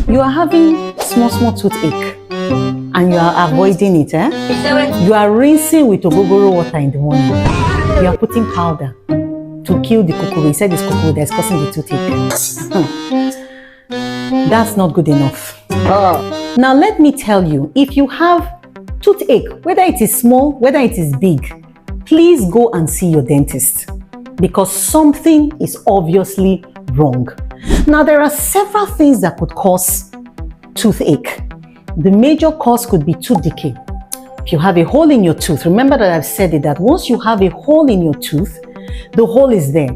You are having small toothache and you are avoiding it. You are rinsing with ogogoro water in the morning. You are putting powder to kill the kukuru. Inside this kukuru that is causing the toothache. That's not good enough. Now let me tell you, if you have toothache, whether it is small, whether it is big, please go and see your dentist because something is obviously wrong. Now there are several things that could cause toothache. The major cause could be tooth decay. If you have a hole in your tooth, remember that I've said it, that once you have a hole in your tooth, the hole is there.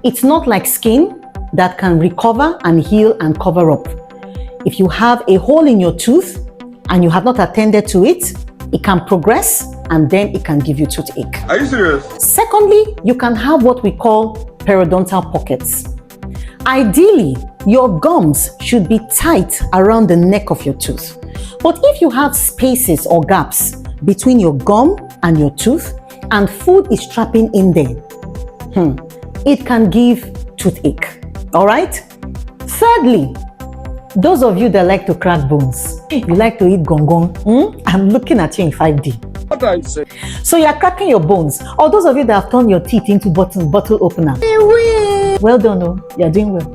It's not like skin that can recover and heal and cover up. If you have a hole in your tooth and you have not attended to it, it can progress and then it can give you toothache. Are you serious? Secondly, you can have what we call periodontal pockets. Ideally, your gums should be tight around the neck of your tooth. But if you have spaces or gaps between your gum and your tooth and food is trapping in there, it can give toothache. All right? Thirdly, those of you that like to crack bones, you like to eat gong. I'm looking at you in 5D. What are you saying? So you're cracking your bones. Or those of you that have turned your teeth into bottle opener. Well done, you're doing well.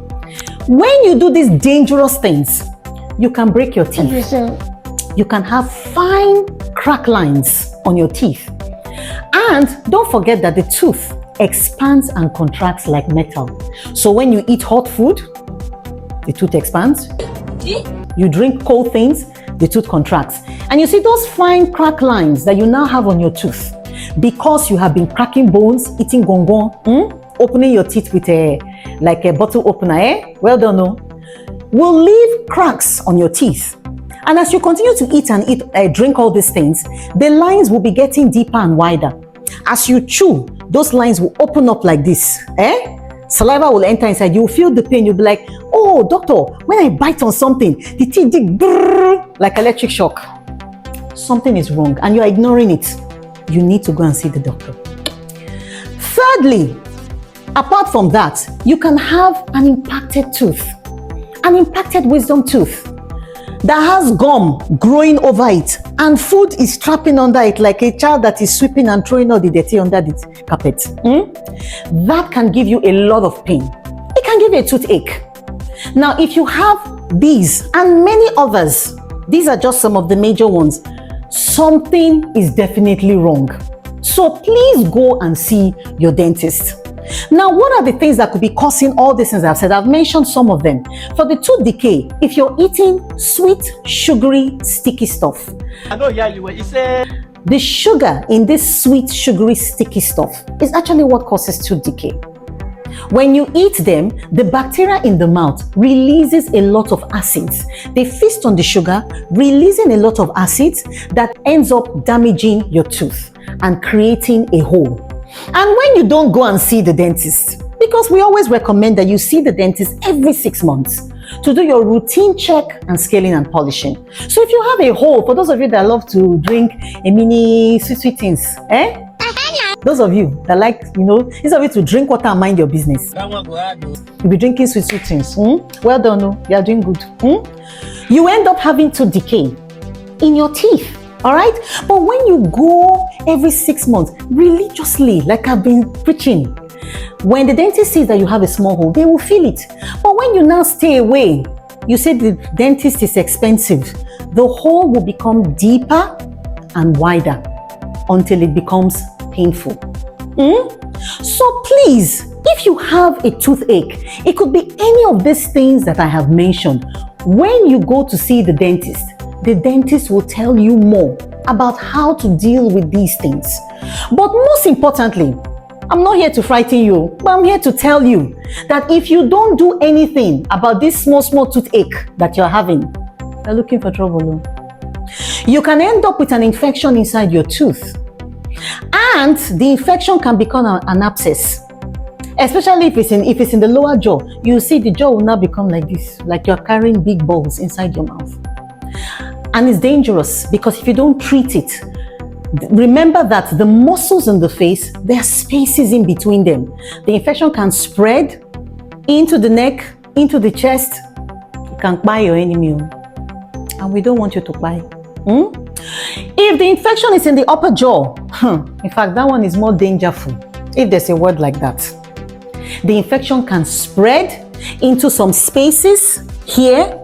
When you do these dangerous things, you can break your teeth. You can have fine crack lines on your teeth. And don't forget that the tooth expands and contracts like metal. So when you eat hot food, the tooth expands. You drink cold things, the tooth contracts. And you see those fine crack lines that you now have on your tooth because you have been cracking bones, eating gong, opening your teeth with a bottle opener, well done, will leave cracks on your teeth. And as you continue to eat and drink all these things, the lines will be getting deeper and wider. As you chew, those lines will open up like this. Saliva will enter inside. You'll feel the pain. You'll be like, oh, doctor, when I bite on something, the teeth dig like electric shock. Something is wrong and you're ignoring it. You need to go and see the doctor. Thirdly, apart from that, you can have an impacted tooth, an impacted wisdom tooth that has gum growing over it and food is trapping under it like a child that is sweeping and throwing all the dirty under the carpet. That can give you a lot of pain. It can give you a toothache. Now, if you have these and many others, these are just some of the major ones, something is definitely wrong. So please go and see your dentist. Now, what are the things that could be causing all these things I've said? I've mentioned some of them. For the tooth decay, if you're eating sweet, sugary, sticky stuff. I know, yeah, you said. The sugar in this sweet, sugary, sticky stuff is actually what causes tooth decay. When you eat them, the bacteria in the mouth releases a lot of acids. They feast on the sugar, releasing a lot of acids that ends up damaging your tooth and creating a hole. And when you don't go and see the dentist, because we always recommend that you see the dentist every 6 months to do your routine check and scaling and polishing. So if you have a hole, for those of you that love to drink a mini sweet things, those of you that like, instead of you to drink water and mind your business, you'll be drinking sweet things. Well done, you are doing good. You end up having tooth decay in your teeth. All right, but when you go every 6 months religiously, like I've been preaching, when the dentist sees that you have a small hole, they will feel it. But when you now stay away, you say the dentist is expensive, the hole will become deeper and wider until it becomes painful. So please, if you have a toothache, it could be any of these things that I have mentioned. When you go to see the dentist will tell you more about how to deal with these things. But most importantly, I'm not here to frighten you, but I'm here to tell you that if you don't do anything about this small toothache that you're having, you're looking for trouble. You can end up with an infection inside your tooth. And the infection can become an abscess. Especially if it's in the lower jaw. You see the jaw will now become like this, like you're carrying big balls inside your mouth. And it's dangerous because if you don't treat it, remember that the muscles in the face, there are spaces in between them. The infection can spread into the neck, into the chest, can buy your enemy, and we don't want you to buy. If the infection is in the upper jaw, in fact, that one is more dangerous, if there's a word like that. The infection can spread into some spaces here,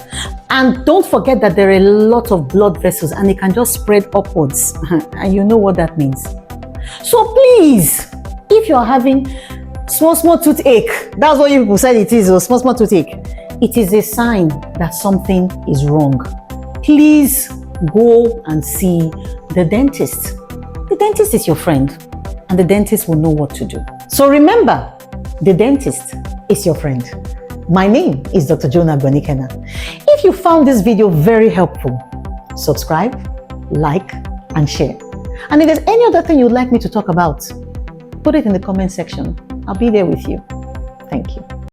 and don't forget that there are a lot of blood vessels and it can just spread upwards, and you know what that means. So please, if you're having small toothache, that's what you people said it is, or small toothache, it is a sign that something is wrong. Please go and see the dentist. The dentist is your friend, and the dentist will know what to do. So remember, the dentist is your friend. My name is Dr. Joan. If you found this video very helpful, subscribe, like, and share. And if there's any other thing you'd like me to talk about, put it in the comment section. I'll be there with you. Thank you.